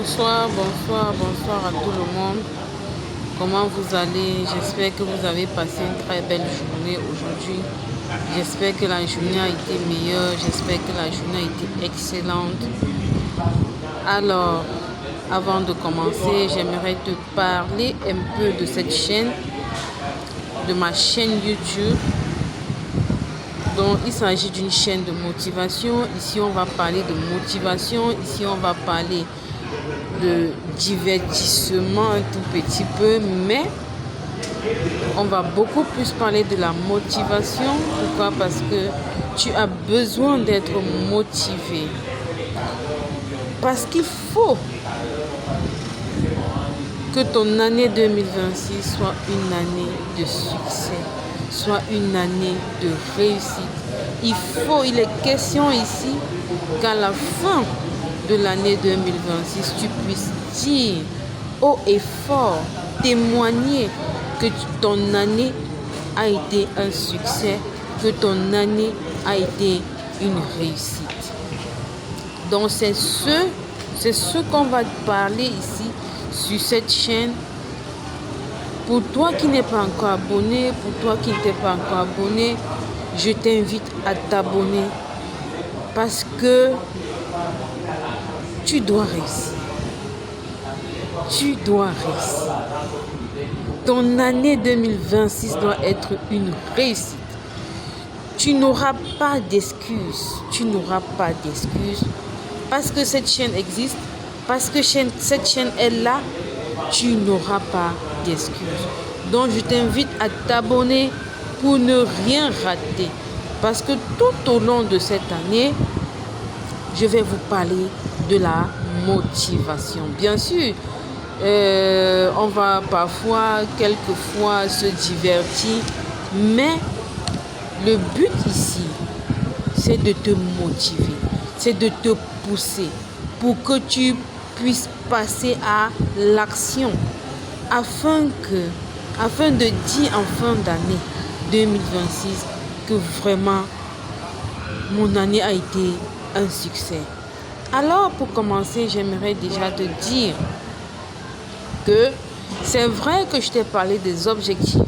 Bonsoir, bonsoir, bonsoir à tout le monde. Comment vous allez? J'espère que vous avez passé une très belle journée aujourd'hui. J'espère que la journée a été meilleure. J'espère que la journée a été excellente. Alors, avant de commencer, j'aimerais te parler un peu de cette chaîne, de ma chaîne YouTube. Donc, il s'agit d'une chaîne de motivation. Ici, on va parler de motivation. Ici, on va parler de divertissement un tout petit peu, mais on va beaucoup plus parler de la motivation. Pourquoi? Parce que tu as besoin d'être motivé. Parce qu'il faut que ton année 2026 soit une année de succès, soit une année de réussite. Il est question ici qu'à la fin de l'année 2026, tu puisses dire haut et fort, témoigner que ton année a été un succès, que ton année a été une réussite. Donc c'est ce qu'on va te parler ici sur cette chaîne. Pour toi qui n'es pas encore abonné, pour toi qui n'es pas encore abonné, je t'invite à t'abonner parce que tu dois réussir. Tu dois réussir. Ton année 2026 doit être une réussite. Tu n'auras pas d'excuses. Tu n'auras pas d'excuses. Parce que cette chaîne existe, parce que cette chaîne est là, tu n'auras pas d'excuses. Donc je t'invite à t'abonner pour ne rien rater. Parce que tout au long de cette année, je vais vous parler de la motivation. Bien sûr, on va quelquefois se divertir, mais le but ici, c'est de te motiver, c'est de te pousser pour que tu puisses passer à l'action afin de dire en fin d'année 2026 que vraiment mon année a été un succès. Alors pour commencer, j'aimerais déjà te dire que c'est vrai que je t'ai parlé des objectifs.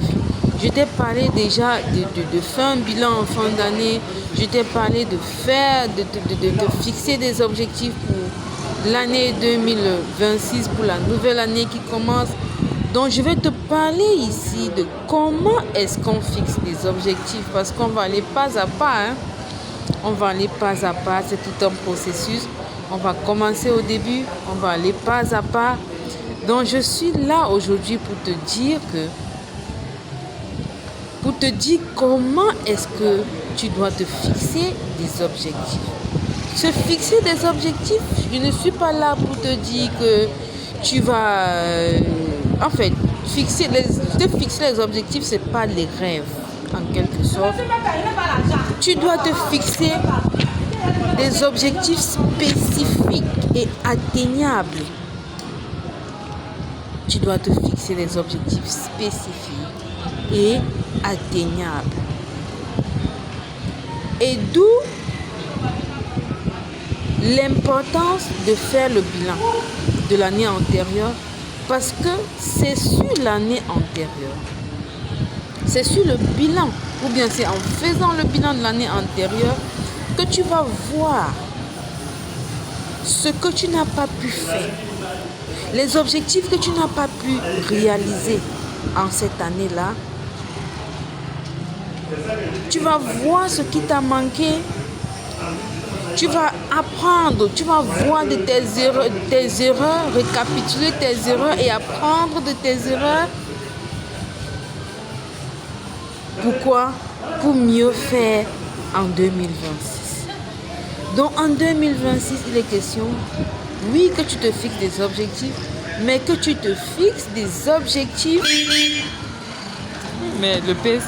Je t'ai parlé déjà de faire un bilan en fin d'année. Je t'ai parlé de fixer des objectifs pour l'année 2026, pour la nouvelle année qui commence. Donc je vais te parler ici de comment est-ce qu'on fixe des objectifs, parce qu'on va aller pas à pas. On va aller pas à pas, c'est tout un processus. On va commencer au début, on va aller pas à pas. Donc je suis là aujourd'hui pour te dire comment est-ce que tu dois te fixer des objectifs. Se fixer des objectifs, je ne suis pas là pour te dire que tu vas... fixer les objectifs, ce n'est pas les rêves, en quelque sorte. Tu dois te fixer des objectifs spécifiques et atteignables. Tu dois te fixer des objectifs spécifiques et atteignables. Et d'où l'importance de faire le bilan de l'année antérieure, parce que c'est sur l'année antérieure, c'est sur le bilan, ou bien c'est en faisant le bilan de l'année antérieure que tu vas voir ce que tu n'as pas pu faire, les objectifs que tu n'as pas pu réaliser en cette année-là. Tu vas voir ce qui t'a manqué. Tu vas apprendre, tu vas voir de tes erreurs, récapituler tes erreurs et apprendre de tes erreurs. Pourquoi? Pour mieux faire en 2026. Donc en 2026, il est question, oui, que tu te fixes des objectifs, mais que tu te fixes des objectifs. Mais le PC